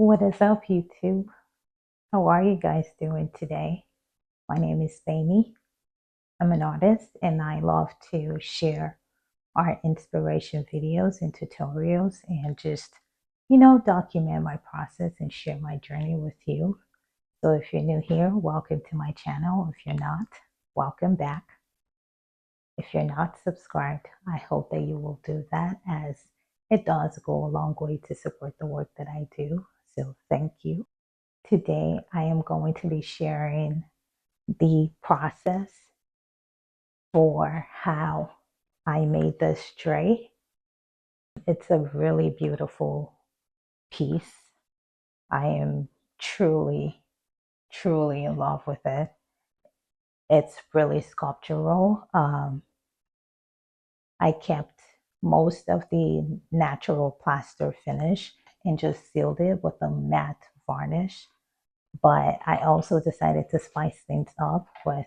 What is up, YouTube? How are you guys doing today? My name is Amy. I'm an artist and I love to share art inspiration videos and tutorials and just, document my process and share my journey with you. So if you're new here, welcome to my channel. If you're not, welcome back. If you're not subscribed, I hope that you will do that as it does go a long way to support the work that I do. So thank you. Today, I am going to be sharing the process for how I made this tray. It's a really beautiful piece. I am truly, truly in love with it. It's really sculptural. I kept most of the natural plaster finish and just sealed it with a matte varnish. But I also decided to spice things up with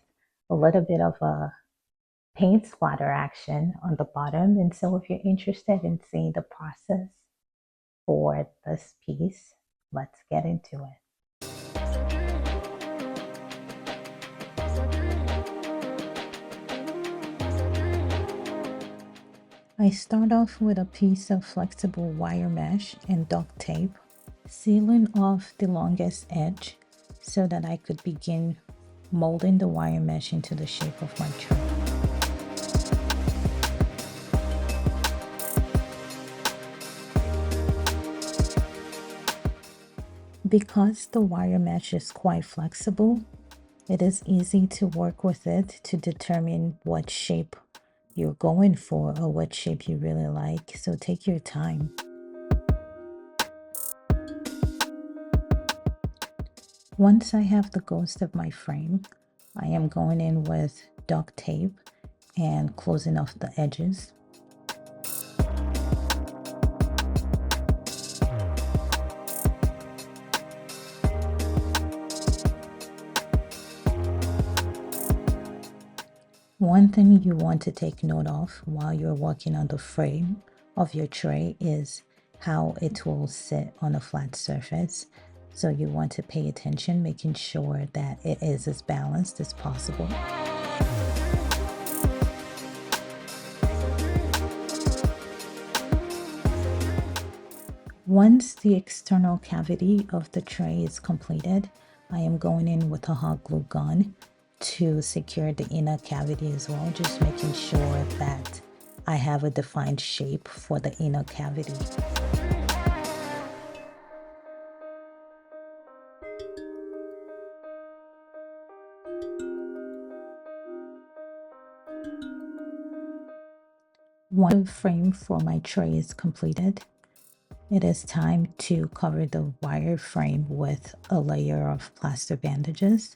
a little bit of a paint splatter action on the bottom. And so if you're interested in seeing the process for this piece, let's get into it. I start off with a piece of flexible wire mesh and duct tape, sealing off the longest edge so that I could begin molding the wire mesh into the shape of my tray. Because the wire mesh is quite flexible, it is easy to work with it to determine what shape you're going for or what shape you really like, so take your time. Once I have the ghost of my frame, I am going in with duct tape and closing off the edges. One thing you want to take note of while you're working on the frame of your tray is how it will sit on a flat surface. So you want to pay attention, making sure that it is as balanced as possible. Once the external cavity of the tray is completed, I am going in with a hot glue gun to secure the inner cavity as well, just making sure that I have a defined shape for the inner cavity. Once the frame for my tray is completed, it is time to cover the wire frame with a layer of plaster bandages.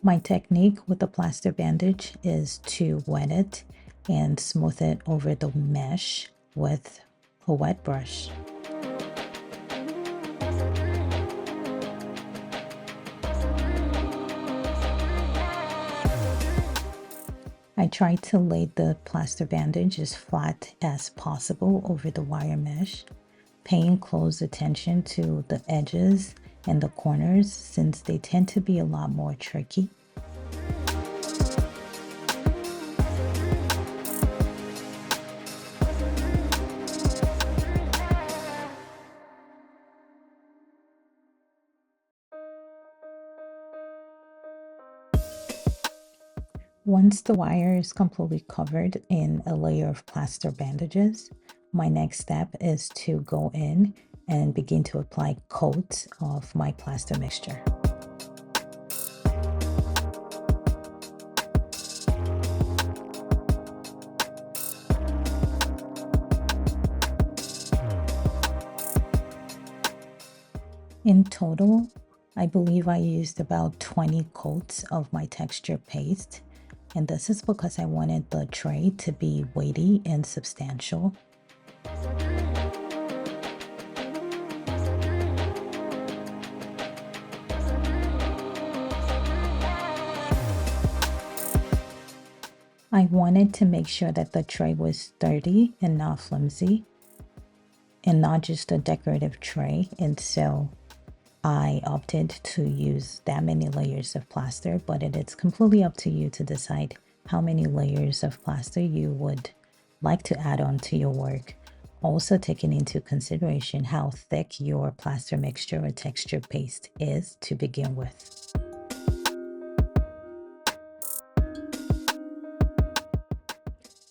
My technique with the plaster bandage is to wet it and smooth it over the mesh with a wet brush. I try to lay the plaster bandage as flat as possible over the wire mesh, paying close attention to the edges and the corners since they tend to be a lot more tricky. Once the wire is completely covered in a layer of plaster bandages, my next step is to go in and begin to apply coats of my plaster mixture. In total, I believe I used about 20 coats of my texture paste, and this is because I wanted the tray to be weighty and substantial. I wanted to make sure that the tray was sturdy and not flimsy and not just a decorative tray, and so I opted to use that many layers of plaster, but it is completely up to you to decide how many layers of plaster you would like to add on to your work. Also taking into consideration how thick your plaster mixture or texture paste is to begin with.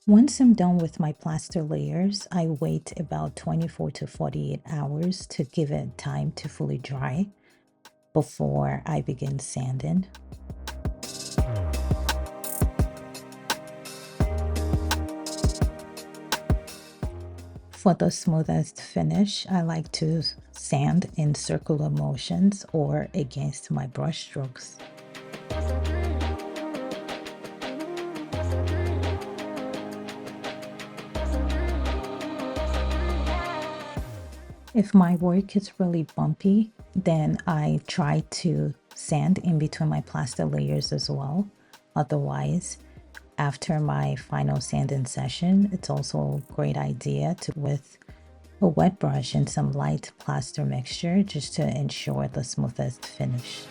Once I'm done with my plaster layers, I wait about 24 to 48 hours to give it time to fully dry before I begin sanding. For the smoothest finish, I like to sand in circular motions or against my brush strokes. If my work is really bumpy, then I try to sand in between my plaster layers as well. Otherwise, after my final sanding session, it's also a great idea to, with a wet brush and some light plaster mixture, just to ensure the smoothest finish.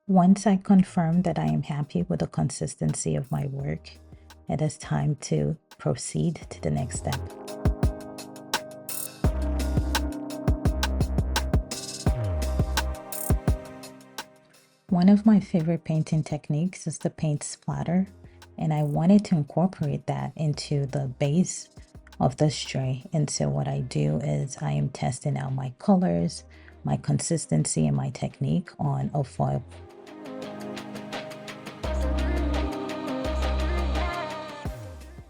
Once I confirm that I am happy with the consistency of my work, it is time to proceed to the next step. One of my favorite painting techniques is the paint splatter, and I wanted to incorporate that into the base of this tray. And so what I do is I am testing out my colors, my consistency, and my technique on a foil.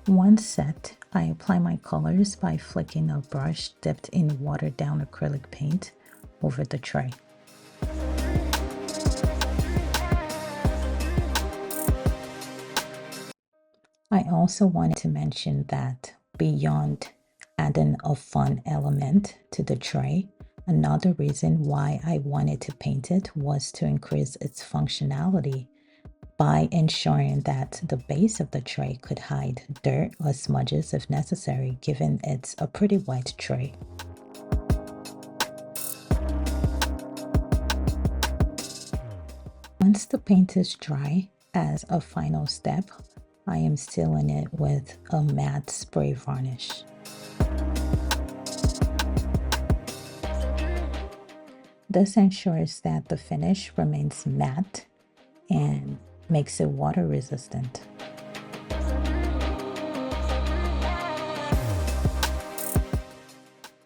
Once set, I apply my colors by flicking a brush dipped in watered down acrylic paint over the tray. I also wanted to mention that beyond adding a fun element to the tray, another reason why I wanted to paint it was to increase its functionality by ensuring that the base of the tray could hide dirt or smudges if necessary, given it's a pretty white tray. Once the paint is dry, as a final step, I am sealing it with a matte spray varnish. This ensures that the finish remains matte and makes it water resistant.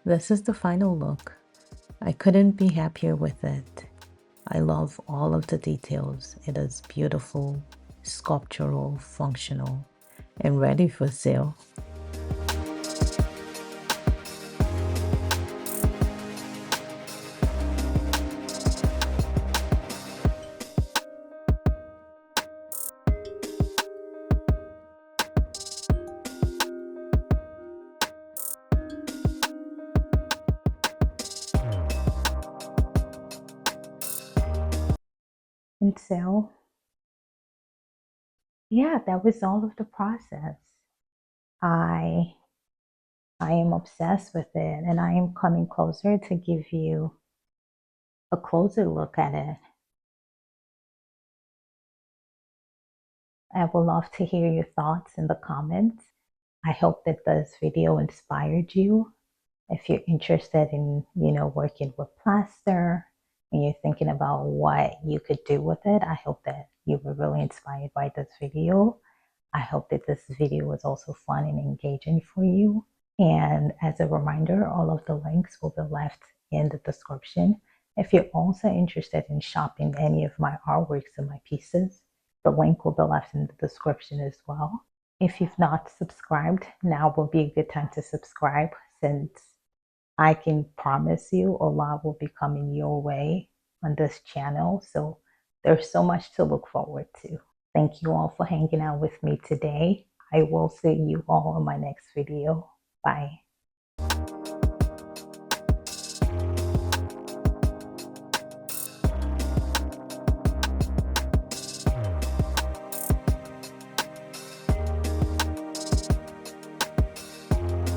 This is the final look. I couldn't be happier with it. I love all of the details. It is beautiful, sculptural, functional, and ready for sale. And so, yeah, that was all of the process. I am obsessed with it, and I am coming closer to give you a closer look at it. I would love to hear your thoughts in the comments. I hope that this video inspired you. If you're interested in, working with plaster and you're thinking about what you could do with it, I hope that you were really inspired by this video. I hope that this video was also fun and engaging for you. And as a reminder, all of the links will be left in the description. If you're also interested in shopping any of my artworks and my pieces, the link will be left in the description as well. If you've not subscribed, now will be a good time to subscribe, since I can promise you a lot will be coming your way on this channel. So there's so much to look forward to. Thank you all for hanging out with me today. I will see you all in my next video. Bye.